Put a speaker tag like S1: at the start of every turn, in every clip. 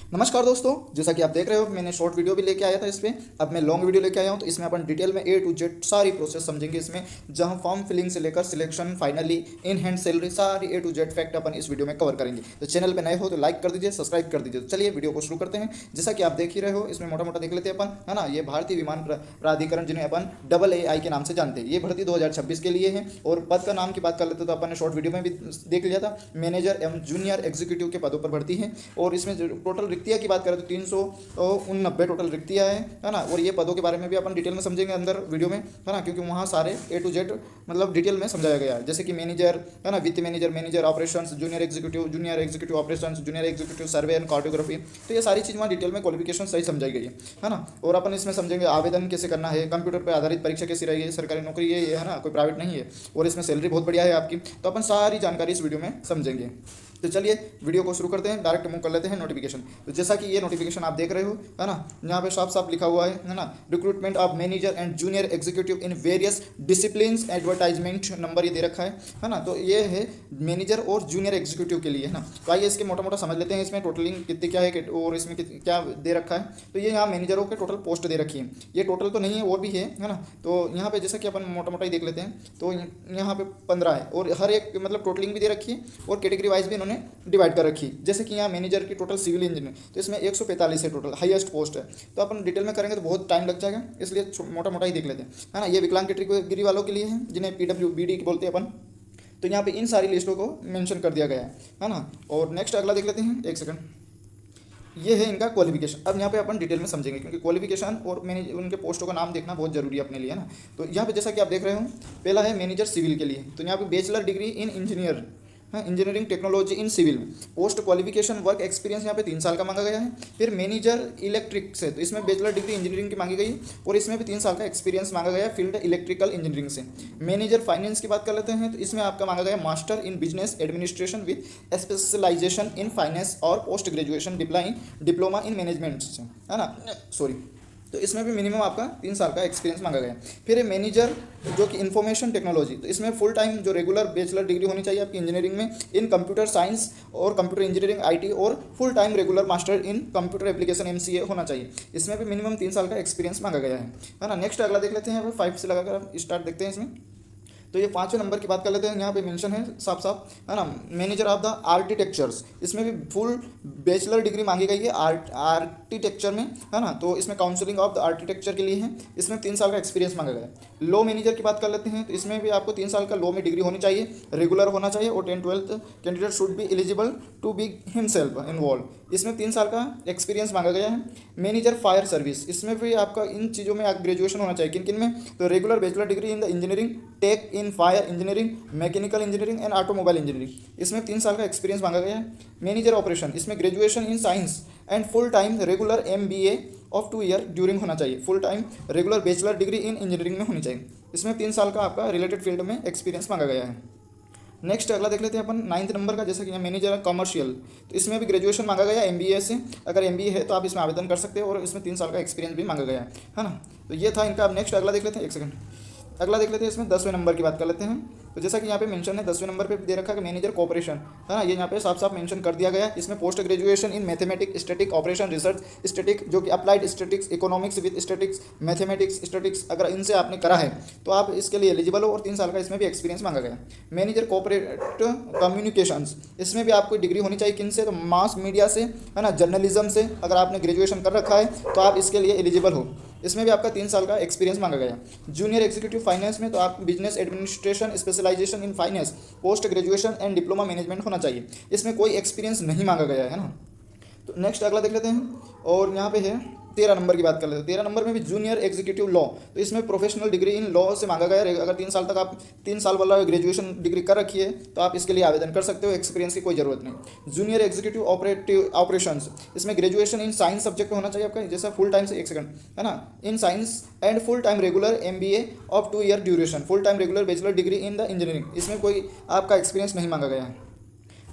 S1: नमस्कार दोस्तों, जैसा कि आप देख रहे हो मैंने शॉर्ट वीडियो भी लेके आया था इस पे। अब मैं लॉन्ग वीडियो लेके आया हूँ, तो इसमें अपन डिटेल में ए टू जेड सारी प्रोसेस समझेंगे इसमें, जहाँ फॉर्म फिलिंग से लेकर selection finally in hand salary सारी ए टू जेड फैक्ट अपन इस वीडियो में कवर करेंगे। तो चैनल पे नए हो तो लाइक कर दीजिए, सब्सक्राइब कर दीजिए। तो चलिए वीडियो को शुरू करते हैं। जैसा कि आप देख ही रहे हो, इसमें मोटा मोटा देख लेते हैं अपन, है ना। ये भारतीय विमान प्राधिकरण, जिन्हें अपन AA के नाम से जानते हैं, ये भर्ती 2026 के लिए है। और पद का नाम की बात कर लेते तो अपन ने शॉर्ट वीडियो में भी देख लिया था, मैनेजर एवं जूनियर एग्जीक्यूटिव के पदों पर भर्ती है। और इसमें टोटल रिक्तियाँ की बात करें तो 389 टोटल रिक्तियाँ है ना। और ये पदों के बारे में भी अपन डिटेल में समझेंगे अंदर वीडियो में, है ना, क्योंकि वहाँ सारे ए टू जेड मतलब डिटेल में समझाया गया है। जैसे कि मैनेजर, है ना, वित्त manager, manager operations, junior executive operations, junior executive survey and cartography. तो ये सारी चीज़ वहाँ डिटेल में क्वालिफिकेशन सही समझाई गई है ना। और अपन इसमें समझेंगे आवेदन कैसे करना है, कंप्यूटर पर आधारित परीक्षा कैसी रहेगी, सरकारी नौकरी है ना, कोई प्राइवेट नहीं है। और इसमें सैलरी बहुत बढ़िया है आपकी। तो अपन सारी जानकारी इस वीडियो में समझेंगे। तो चलिए वीडियो को शुरू करते हैं, डायरेक्ट मूव कर लेते हैं नोटिफिकेशन। तो जैसा कि ये नोटिफिकेशन आप देख रहे हो, है ना, यहाँ पे साफ साफ लिखा हुआ है ना, recruitment of manager and junior executive in various disciplines, advertisement number ये दे रखा है ना। तो ये है मैनेजर और जूनियर एग्जीक्यूटिव के लिए, है ना। तो आइए इसके मोटा मोटा समझ लेते हैं, इसमें टोटलिंग कितनी क्या है और इसमें क्या दे रखा है। तो ये यहाँ मैनेजरों के टोटल पोस्ट दे रखी है, ये टोटल तो नहीं है और भी है ना। तो यहाँ पे जैसा कि अपन मोटा मोटा ही देख लेते हैं, तो यहाँ पे 15 है और हर एक मतलब टोटलिंग भी दे रखी है और कैटेगरी वाइज भी इन्होंने डिवाइड कर रखी। जैसे कि यहाँ मैनेजर की टोटल सिविल इंजीनियर, तो इसमें 145 है टोटल, हाईएस्ट पोस्ट है। तो अपन डिटेल में करेंगे तो बहुत टाइम लग जाएगा, इसलिए मोटा मोटा ही देख लेते हैं, है ना। ये विकलांग कैटेगरी वालों के लिए है, जिन्हें PWBD बोलते हैं अपन। तो यहाँ पे इन सारी लिस्टों को मेंशन कर दिया गया है ना। और नेक्स्ट अगला देख लेते हैं, एक सेकंड। ये है इनका क्वालिफिकेशन। अब यहाँ पे अपन डिटेल में समझेंगे, क्योंकि क्वालिफिकेशन और मैंने उनके पोस्टों का नाम देखना बहुत जरूरी है अपने लिए, है ना। तो यहाँ पे जैसा कि आप देख रहे हो, पहला है मैनेजर सिविल के लिए। तो यहाँ पे bachelor degree in engineer, engineering technology in civil. Post qualification work experience यहाँ पे 3 साल का मांगा गया है। फिर मैनेजर इलेक्ट्रिक से, तो इसमें बैचलर डिग्री इंजीनियरिंग की मांगी गई और इसमें भी 3 साल का एक्सपीरियंस मांगा गया है फील्ड इलेक्ट्रिकल इंजीनियरिंग से। मैनेजर फाइनेंस की बात कर लेते हैं, तो इसमें आपका मांगा गया master in business administration with specialisation in finance और post graduation diploma in management से, है ना, सॉरी। तो इसमें भी मिनिमम आपका 3 साल का एक्सपीरियंस मांगा गया है। फिर है मैनेजर जो कि इंफॉर्मेशन टेक्नोलॉजी, तो इसमें फुल टाइम जो रेगुलर बैचलर डिग्री होनी चाहिए आपकी इंजीनियरिंग में इन कंप्यूटर साइंस और कंप्यूटर इंजीनियरिंग IT, और full time regular master in computer application MCA होना चाहिए। इसमें भी मिनिमम 3 साल का एक्सपीरियंस मांगा गया है ना। नेक्स्ट अगला देख लेते हैं, 5 से लगाकर स्टार्ट देखते हैं इसमें। तो ये 5वें नंबर की बात कर लेते हैं, यहाँ पे मेंशन है साफ साफ, है ना, मैनेजर ऑफ द आर्किटेक्चर्स। इसमें भी फुल बैचलर डिग्री मांगी गई है आर्किटेक्चर में, है ना। तो इसमें काउंसलिंग ऑफ द आर्किटेक्चर के लिए है, इसमें 3 साल का एक्सपीरियंस मांगा गया है। लॉ मैनेजर की बात कर लेते हैं, तो इसमें भी आपको 3 साल का लॉ में डिग्री होनी चाहिए, रेगुलर होना चाहिए और 10-12 candidate should be eligible to be himself involve. इसमें 3 साल का एक्सपीरियंस मांगा गया है। मैनेजर फायर सर्विस, इसमें भी आपका इन चीज़ों में ग्रेजुएशन होना चाहिए, किन किन में, तो regular bachelor degree in the engineering tech in fire engineering, mechanical engineering and automobile engineering. इसमें 3 साल का एक्सपीरियंस मांगा गया है। मैनेजर ऑपरेशन, इसमें graduation in science and full time regular MBA of 2 year during होना चाहिए, full time regular bachelor degree in engineering में होनी चाहिए। इसमें 3 साल का आपका रिलेटेड फील्ड में एक्सपीरियंस मांगा गया है। नेक्स्ट अगला देख लेते हैं अपन 9th नंबर का, जैसा कि मैनेजर कमर्शियल, तो इसमें भी ग्रेजुएशन मांगा गया MBA से। अगर MBA है तो आप इसमें आवेदन कर सकते हो और इसमें 3 साल का एक्सपीरियंस भी मांगा गया है ना। तो ये था इनका। अब नेक्स्ट अगला देख लेते हैं, एक सेकंड। अगला देख लेते हैं, इसमें 10वें नंबर की बात कर लेते हैं। तो जैसा कि यहाँ पे मेंशन है 10वें नंबर पे दे रखा है कि मैनेजर कॉपरेशन, है ना, ये यहाँ पे साफ साफ मेंशन कर दिया गया है। इसमें post graduation in mathematics static operation research static, जो कि applied statics economics with statics mathematics statics, अगर इनसे आपने करा है तो आप इसके लिए एलिजिबल हो और 3 साल का इसमें भी एक्सपीरियंस मांगा गया। मैनेजर कॉपरेट कम्युनिकेशंस, इसमें भी आपको डिग्री होनी चाहिए, किन से, तो मास मीडिया से, है ना, जर्नलिज्म से। अगर आपने ग्रेजुएशन कर रखा है तो आप इसके लिए एलिजिबल हो। इसमें भी आपका 3 साल का एक्सपीरियंस मांगा गया। जूनियर एग्जीक्यूटिव फाइनेंस में तो आप business administration specialization in finance post graduation and diploma management होना चाहिए, इसमें कोई एक्सपीरियंस नहीं मांगा गया है ना। तो नेक्स्ट अगला देख लेते हैं, और यहाँ पे है 13 नंबर की बात कर लेते हैं। 13 नंबर में भी जूनियर एग्जीक्यूटिव लॉ, तो इसमें प्रोफेशनल डिग्री इन लॉ से मांगा गया है। अगर 3 साल तक आप 3 साल वाला ग्रेजुएशन डिग्री कर रखी है तो आप इसके लिए आवेदन कर सकते हो, एक्सपीरियंस की कोई जरूरत नहीं। जूनियर एग्जीक्यूटिव ऑपरेशंस, इसमें ग्रेजुएशन इन साइंस सब्जेक्ट होना चाहिए आपका, जैसा फुल टाइम से, एक सेकंड, है ना, इन science and full time regular MBA of 2 year duration, full time regular bachelor degree in the engineering, इसमें कोई आपका एक्सपीरियंस नहीं मांगा गया है।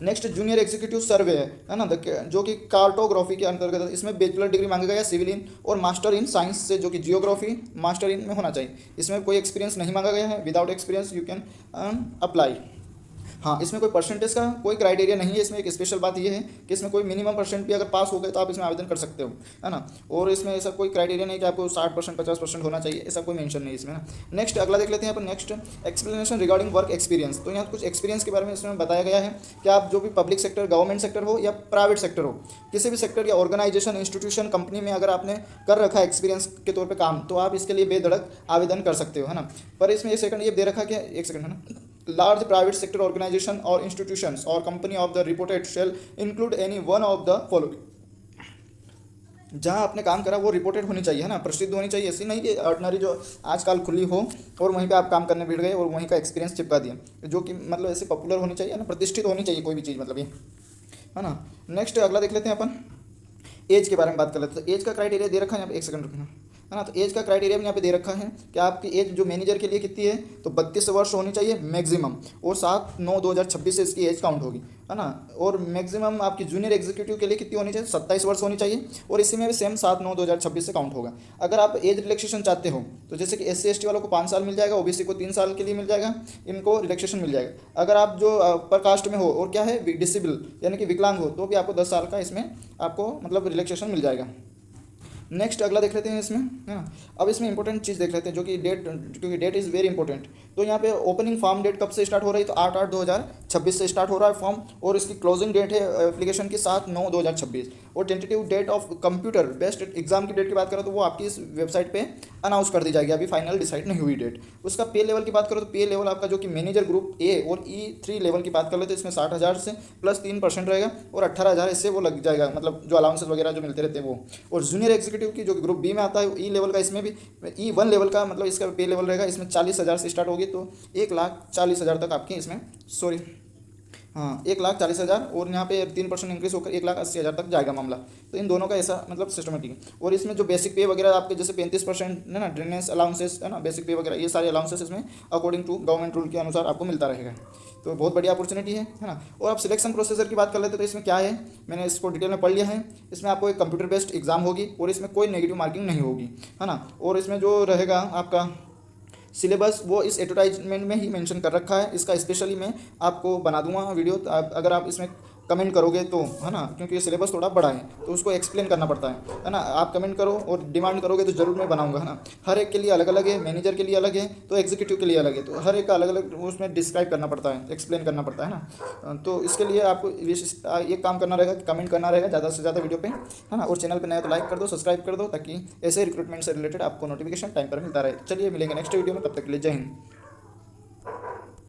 S1: नेक्स्ट जूनियर एग्जीक्यूटिव सर्वे है ना, जो कि कार्टोग्राफी के अंतर्गत, इसमें बैचलर डिग्री मांगा गया सिविल इन और मास्टर इन साइंस से, जो कि जियोग्राफी मास्टर इन में होना चाहिए। इसमें कोई एक्सपीरियंस नहीं मांगा गया है। Without experience you can apply. हाँ, इसमें कोई परसेंटेज का कोई क्राइटेरिया नहीं है। इसमें एक स्पेशल बात ये है कि इसमें कोई मिनिमम परसेंट भी अगर पास हो गए तो आप इसमें आवेदन कर सकते हो, है ना। और इसमें ऐसा कोई क्राइटेरिया नहीं कि आपको 60% 50% होना चाहिए, ऐसा कोई मेंशन नहीं इसमें ना। नेक्स्ट अगला देख लेते हैं अपन। Next explanation regarding work experience. तो यहाँ कुछ एक्सपीरियंस के बारे में इसमें बताया गया है कि आप जो भी पब्लिक सेक्टर, गवर्नमेंट सेक्टर हो या प्राइवेट सेक्टर हो, किसी भी सेक्टर या ऑर्गेनाइजेशन, इंस्टीट्यूशन, कंपनी में अगर आपने कर रखा है एक्सपीरियंस के तौर पे काम, तो आप इसके लिए बेधड़क आवेदन कर सकते हो, है ना। पर इसमें एक सेकंड ये दे रखा है, एक सेकंड, है ना। लार्ज प्राइवेट सेक्टर ऑर्गेनाइजेशन और इंस्टीट्यूशंस और company of the reported shall include any one of the following. जहाँ आपने काम करा वो रिपोर्टेड होनी चाहिए, है ना, प्रसिद्ध होनी चाहिए। ऐसी नहीं कि ऑर्डिनरी जो आजकल खुली हो और वहीं पे आप काम करने बैठ गए और वहीं का एक्सपीरियंस चिपका दिया, जो कि मतलब ऐसे पॉपुलर होनी चाहिए ना, प्रतिष्ठित होनी चाहिए कोई भी चीज़, मतलब ये, है ना। नेक्स्ट अगला देख लेते हैं अपन। एज के बारे में बात कर लेते हैं। तो एज का क्राइटेरिया दे रखा है यहाँ पे, एक सेकंड रुकना, है ना। तो एज का क्राइटेरिया भी यहाँ पे दे रखा है कि आपकी एज जो मैनेजर के लिए कितनी है, तो 32 वर्ष होनी चाहिए मैक्सिमम, और 7/9/2026 से इसकी एज काउंट होगी, है ना। और मैक्सिमम आपकी जूनियर एग्जीक्यूटिव के लिए कितनी होनी चाहिए, 27 वर्ष होनी चाहिए, और इसी में भी सेम 7/9/2026 से काउंट होगा। अगर आप एज रिलैक्सेशन चाहते हो तो जैसे कि SC ST वालों को 5 साल मिल जाएगा, OBC को 3 साल के लिए मिल जाएगा, इनको रिलैक्सेशन मिल जाएगा। अगर आप जो अपर कास्ट में हो और क्या है डिसेबल यानी कि विकलांग हो, तो भी आपको 10 साल का इसमें आपको मतलब रिलैक्सेशन मिल जाएगा। नेक्स्ट अगला देख लेते हैं इसमें, है ना। अब इसमें इंपॉर्टेंट चीज़ देख लेते हैं जो कि डेट, क्योंकि डेट इज़ वेरी इंपॉर्टेंट। तो यहाँ पे ओपनिंग फॉर्म डेट कब से स्टार्ट हो रही है, तो 8/8/2026 से स्टार्ट हो रहा है फॉर्म, और इसकी क्लोजिंग डेट है एप्लीकेशन की 7/9/2026। और tentative date of computer based exam की डेट की बात करें तो वो आपकी इस वेबसाइट पे अनाउंस कर दी जाएगी, अभी फाइनल डिसाइड नहीं हुई डेट। उसका पे लेवल की बात करो तो पे लेवल आपका जो कि मैनेजर ग्रुप A और E3 लेवल की बात कर ले तो इसमें 60,000 से प्लस 3% रहेगा, और 18,000 इससे वो लग जाएगा, मतलब जो अलाउंसेस वगैरह जो मिलते रहते हैं वो। और जूनियर एग्जीक्यूटिव की जो कि ग्रुप B में आता है E लेवल का, इसमें भी E1 लेवल का मतलब इसका पे लेवल रहेगा, इसमें 40,000 से स्टार्ट होगी, तो 1,40,000 तक आपकी इसमें, सॉरी हाँ 1,40,000, और यहाँ पे 3% इंक्रीज होकर 1,80,000 तक जाएगा मामला। तो इन दोनों का ऐसा मतलब सिस्टमेटिक है। और इसमें जो बेसिक पे वगैरह आपके जैसे 35% है ना, ड्रेनेस अलाउंसेस, है ना, बेसिक पे वगैरह, ये सारे अलाउंसेस इसमें अकॉर्डिंग टू गवर्नमेंट रूल के अनुसार आपको मिलता रहेगा। तो बहुत बढ़िया अपॉर्चुनिटी है ना। और आप सिलेक्शन प्रोसीजर की बात कर लेते तो इसमें क्या है, मैंने इसको डिटेल में पढ़ लिया है। इसमें आपको एक कंप्यूटर बेस्ड एग्जाम होगी, और इसमें कोई नेगेटिव मार्किंग नहीं होगी, है ना। और इसमें जो रहेगा आपका सिलेबस वो इस एडवर्टाइजमेंट में ही मेंशन कर रखा है। इसका स्पेशली मैं आपको बना दूंगा वीडियो, तो अगर आप इसमें कमेंट करोगे तो, है ना, क्योंकि ये सिलेबस थोड़ा बड़ा है तो उसको एक्सप्लेन करना पड़ता है ना। आप कमेंट करो और डिमांड करोगे तो ज़रूर मैं बनाऊंगा, है ना। हर एक के लिए अलग अलग है, मैनेजर के लिए अलग है, तो एग्जीक्यूटिव के लिए अलग है, तो हर एक का अलग अलग उसमें डिस्क्राइब करना पड़ता है, एक्सप्लेन करना पड़ता है ना। तो इसके लिए आपको एक काम करना रहेगा, कमेंट करना रहेगा ज़्यादा से ज़्यादा वीडियो पे, है ना। और चैनल पर नया तो लाइक कर दो, सब्सक्राइब कर दो, ताकि ऐसे रिक्रूटमेंट से रिलेटेड आपको नोटिफिकेशन टाइम पर मिलता रहे। चलिए मिलेंगे नेक्स्ट वीडियो में, तब तक के लिए जय हिंद।